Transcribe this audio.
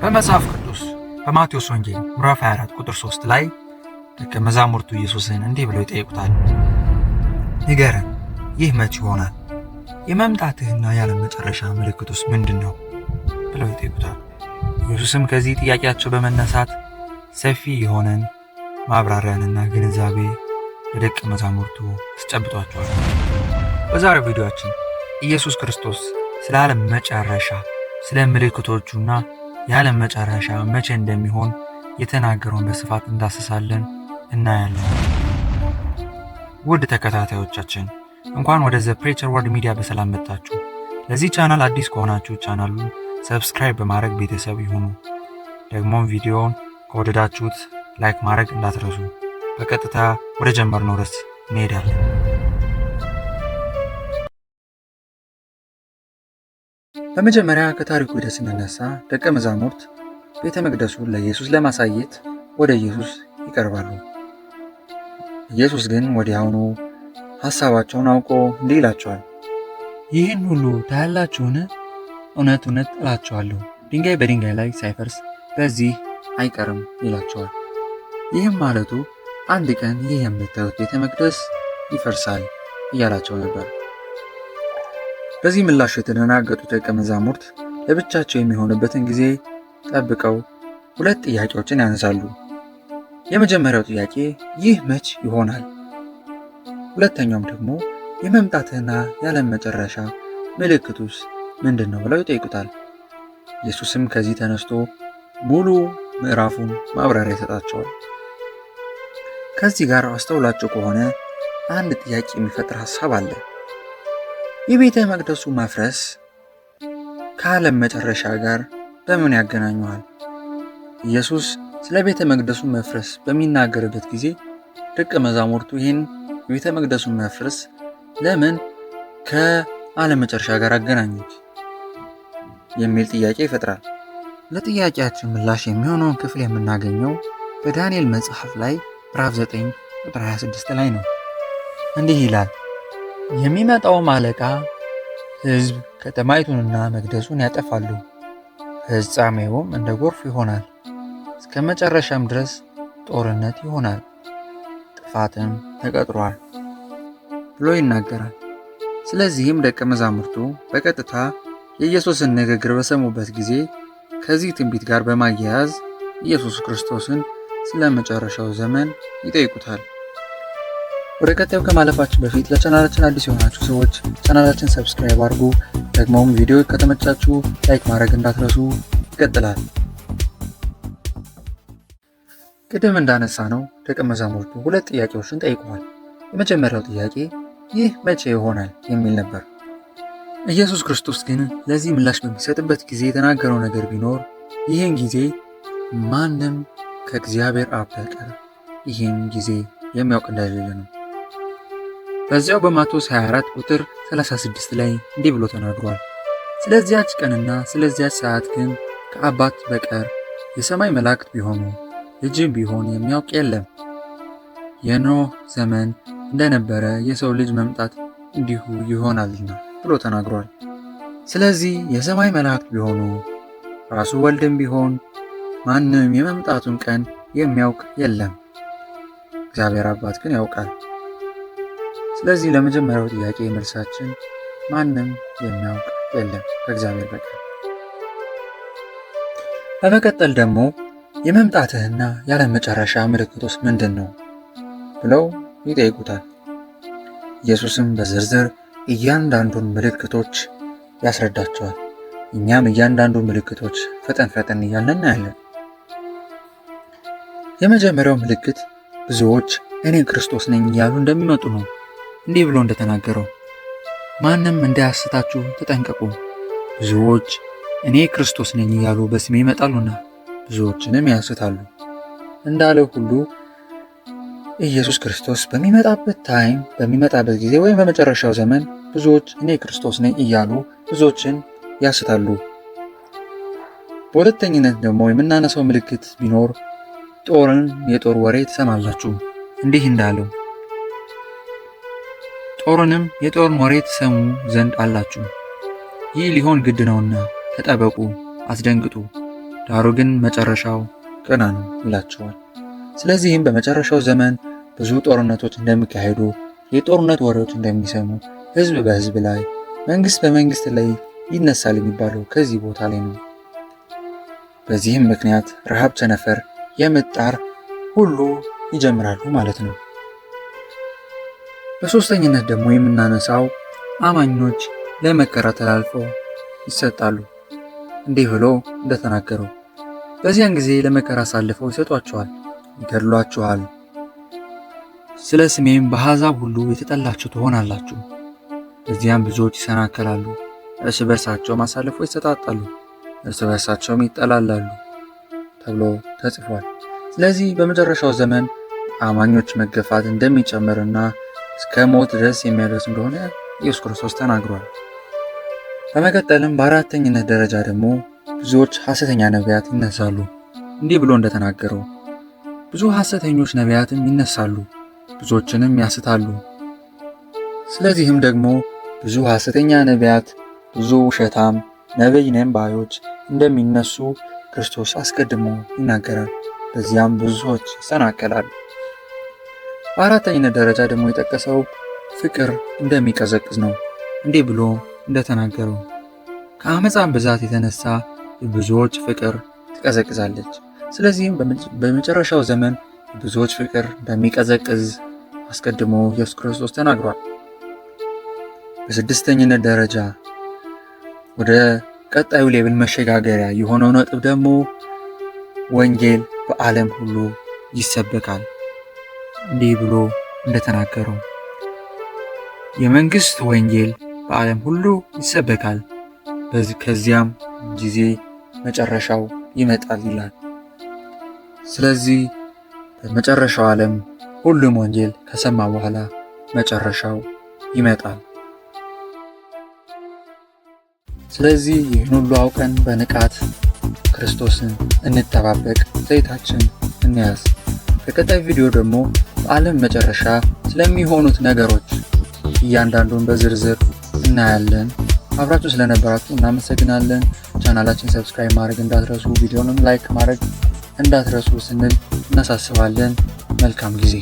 በመጽሐፍ ቅዱስ በማቴዎስ ወንጌል ምዕራፍ 24 ቁጥር 3 ላይ ደቀ መዛሙርቱ ኢየሱስን እንዲህ ብለው ይጠይቁታል። ንገረን፣ ይህ መቼ ይሆናል? የመምጣትህና የዓለም መጨረሻ ምልክቱስ ምንድን ነው? ብለው ይጠይቁታል። ኢየሱስም ከዚህ ጥያቄያቸው በመነሳት ሰፊ የሆነን ማብራሪያንና ግንዛቤ ለደቀ መዛሙርቱ አስጨብጧቸዋል። በዛሬው ቪዲዮአችን ኢየሱስ ክርስቶስ ስለ ዓለም መጨረሻ፣ ስለ ምልክቶቹና የዓለም መጨረሻ መቼ እንደሚሆን የተናገረውን በስፋት እንዳስሳለን እናያለን። ውድ ተከታታዮቻችን እንኳን ወደ ዘ ፕሬቸር ወርልድ ሚዲያ በሰላም መጣችሁ። ለዚህ ቻናል አዲስ ከሆናችሁ ቻናሉን ሰብስክራይብ በማድረግ ቤተሰብ ይሁኑ። ደግሞም ቪዲዮውን ከወደዳችሁት ላይክ ማድረግ እንዳትረሱ። በቀጥታ ወደ ጀመርነው ርዕስ እንሄዳለን። በመጀመሪያ ከታሪኩ ሂደት ስንነሳ ደቀ መዛሙርት ቤተ መቅደሱን ለኢየሱስ ለማሳየት ወደ ኢየሱስ ይቀርባሉ። ኢየሱስ ግን ወዲያውኑ ሐሳባቸውን አውቆ እንዲህ ይላቸዋል። ይህን ሁሉ ታያላችሁን? እውነት እውነት እላችኋለሁ ድንጋይ በድንጋይ ላይ ሳይፈርስ በዚህ አይቀርም ይላቸዋል። ይህም ማለቱ አንድ ቀን ይህ የምታዩት ቤተ መቅደስ ይፈርሳል እያላቸው ነበር። በዚህ ምላሽ የተደናገጡ ደቀ መዛሙርት ለብቻቸው የሚሆንበትን ጊዜ ጠብቀው ሁለት ጥያቄዎችን ያነሳሉ። የመጀመሪያው ጥያቄ ይህ መች ይሆናል? ሁለተኛውም ደግሞ የመምጣትህና የዓለም መጨረሻ ምልክቱስ ምንድን ነው ብለው ይጠይቁታል። ኢየሱስም ከዚህ ተነስቶ ሙሉ ምዕራፉን ማብራሪያ ይሰጣቸዋል። ከዚህ ጋር አስተውላችሁ ከሆነ አንድ ጥያቄ የሚፈጥር ሐሳብ አለ። የቤተ መቅደሱ መፍረስ ከዓለም መጨረሻ ጋር በምን ያገናኘዋል? ኢየሱስ ስለ ቤተ መቅደሱ መፍረስ በሚናገርበት ጊዜ ደቀ መዛሙርቱ ይህን የቤተ መቅደሱን መፍረስ ለምን ከዓለም መጨረሻ ጋር አገናኙት የሚል ጥያቄ ይፈጥራል። ለጥያቄያችን ምላሽ የሚሆነውን ክፍል የምናገኘው በዳንኤል መጽሐፍ ላይ ምዕራፍ 9 ቁጥር 26 ላይ ነው። እንዲህ ይላል፣ የሚመጣውም አለቃ ሕዝብ ከተማይቱንና መቅደሱን ያጠፋሉ፣ ፍጻሜውም እንደ ጎርፍ ይሆናል፣ እስከ መጨረሻም ድረስ ጦርነት ይሆናል፣ ጥፋትም ተቀጥሯል ብሎ ይናገራል። ስለዚህም ደቀ መዛሙርቱ በቀጥታ የኢየሱስን ንግግር በሰሙበት ጊዜ ከዚህ ትንቢት ጋር በማያያዝ ኢየሱስ ክርስቶስን ስለ መጨረሻው ዘመን ይጠይቁታል። ወደ ቀጣዩ ከማለፋችን በፊት ለቻናላችን አዲስ የሆናችሁ ሰዎች ቻናላችን ሰብስክራይብ አድርጉ። ደግሞም ቪዲዮ ከተመቻችሁ ላይክ ማድረግ እንዳትረሱ። ይቀጥላል። ቅድም እንዳነሳ ነው ደቀ መዛሙርቱ ሁለት ጥያቄዎችን ጠይቀዋል። የመጀመሪያው ጥያቄ ይህ መቼ ይሆናል የሚል ነበር። ኢየሱስ ክርስቶስ ግን ለዚህ ምላሽ በሚሰጥበት ጊዜ የተናገረው ነገር ቢኖር ይህን ጊዜ ማንም ከእግዚአብሔር አብ በቀር ይህን ጊዜ የሚያውቅ እንደሌለ ነው። በዚያው በማቴዎስ 24 ቁጥር 36 ላይ እንዲህ ብሎ ተናግሯል። ስለዚያች ቀንና ስለዚያች ሰዓት ግን ከአባት በቀር የሰማይ መላእክት ቢሆኑ ልጅም ቢሆን የሚያውቅ የለም። የኖህ ዘመን እንደነበረ የሰው ልጅ መምጣት እንዲሁ ይሆናልና ብሎ ተናግሯል። ስለዚህ የሰማይ መላእክት ቢሆኑ ራሱ ወልድም ቢሆን ማንም የመምጣቱን ቀን የሚያውቅ የለም። እግዚአብሔር አባት ግን ያውቃል። ስለዚህ ለመጀመሪያው ጥያቄ መልሳችን ማንም የሚያውቅ የለም ከእግዚአብሔር በቀር። በመቀጠል ደግሞ የመምጣትህና የዓለም መጨረሻ ምልክቶስ ምንድን ነው ብለው ይጠይቁታል። ኢየሱስም በዝርዝር እያንዳንዱን ምልክቶች ያስረዳቸዋል። እኛም እያንዳንዱ ምልክቶች ፈጠን እያልን እናያለን። የመጀመሪያው ምልክት ብዙዎች እኔ ክርስቶስ ነኝ እያሉ እንደሚመጡ ነው። እንዲህ ብሎ እንደተናገረው ማንም እንዳያስታችሁ ተጠንቀቁ፣ ብዙዎች እኔ ክርስቶስ ነኝ እያሉ በስሜ ይመጣሉና ብዙዎችንም ያስታሉ እንዳለው ሁሉ ኢየሱስ ክርስቶስ በሚመጣበት ጊዜ ወይም በመጨረሻው ዘመን ብዙዎች እኔ ክርስቶስ ነኝ እያሉ ብዙዎችን ያስታሉ። በሁለተኝነት ደግሞ የምናነሳው ምልክት ቢኖር የጦር ወሬ ትሰማላችሁ እንዲህ እንዳለው ጦርንም የጦር ወሬ ትሰሙ ዘንድ አላችሁ። ይህ ሊሆን ግድ ነውና ተጠበቁ፣ አስደንግጡ፣ ዳሩ ግን መጨረሻው ቀና ነው ይላቸዋል። ስለዚህም በመጨረሻው ዘመን ብዙ ጦርነቶች እንደሚካሄዱ፣ የጦርነት ወሬዎች እንደሚሰሙ፣ ሕዝብ በሕዝብ ላይ፣ መንግስት በመንግስት ላይ ይነሳል የሚባለው ከዚህ ቦታ ላይ ነው። በዚህም ምክንያት ረሃብ፣ ቸነፈር፣ የምጣር ሁሉ ይጀምራሉ ማለት ነው። በሶስተኝነት ደግሞ የምናነሳው አማኞች ለመከራ ተላልፈው ይሰጣሉ። እንዲህ ብሎ እንደተናገረው በዚያን ጊዜ ለመከራ አሳልፈው ይሰጧቸዋል፣ ይገድሏችኋል። ስለ ስሜም በአሕዛብ ሁሉ የተጠላችሁ ትሆናላችሁ። በዚያም ብዙዎች ይሰናከላሉ፣ እርስ በርሳቸውም አሳልፈው ይሰጣጣሉ፣ እርስ በርሳቸውም ይጠላላሉ ተብሎ ተጽፏል። ስለዚህ በመጨረሻው ዘመን አማኞች መገፋት እንደሚጨምርና እስከ ሞት ድረስ የሚያደርስ እንደሆነ ኢየሱስ ክርስቶስ ተናግሯል። በመቀጠልም በአራተኝነት ደረጃ ደግሞ ብዙዎች ሐሰተኛ ነቢያት ይነሳሉ። እንዲህ ብሎ እንደተናገረው ብዙ ሐሰተኞች ነቢያትም ይነሳሉ፣ ብዙዎችንም ያስታሉ። ስለዚህም ደግሞ ብዙ ሐሰተኛ ነቢያት፣ ብዙ ውሸታም ነቢይ ነን ባዮች እንደሚነሱ ክርስቶስ አስቀድሞ ይናገራል። በዚያም ብዙ ሰዎች ይሰናከላሉ። በአራተኝነት ደረጃ ደግሞ የጠቀሰው ፍቅር እንደሚቀዘቅዝ ነው። እንዲህ ብሎ እንደተናገረው ከአመፃም ብዛት የተነሳ የብዙዎች ፍቅር ትቀዘቅዛለች። ስለዚህም በመጨረሻው ዘመን የብዙዎች ፍቅር እንደሚቀዘቅዝ አስቀድሞ ኢየሱስ ክርስቶስ ተናግሯል። በስድስተኝነት ደረጃ ወደ ቀጣዩ ሌብል መሸጋገሪያ የሆነው ነጥብ ደግሞ ወንጌል በዓለም ሁሉ ይሰበካል። እንዲህ ብሎ እንደተናገረው የመንግስት ወንጌል በዓለም ሁሉ ይሰበካል፣ ከዚያም ጊዜ መጨረሻው ይመጣል ይላል። ስለዚህ በመጨረሻው ዓለም ሁሉም ወንጌል ከሰማ በኋላ መጨረሻው ይመጣል። ስለዚህ ይህን ሁሉ አውቀን በንቃት ክርስቶስን እንጠባበቅ፣ ዘይታችን እንያዝ። በቀጣይ ቪዲዮ ደግሞ በዓለም መጨረሻ ስለሚሆኑት ነገሮች እያንዳንዱን በዝርዝር እናያለን። አብራችሁ ስለነበራችሁ እናመሰግናለን። ቻናላችን ሰብስክራይብ ማድረግ እንዳትረሱ፣ ቪዲዮንም ላይክ ማድረግ እንዳትረሱ ስንል እናሳስባለን። መልካም ጊዜ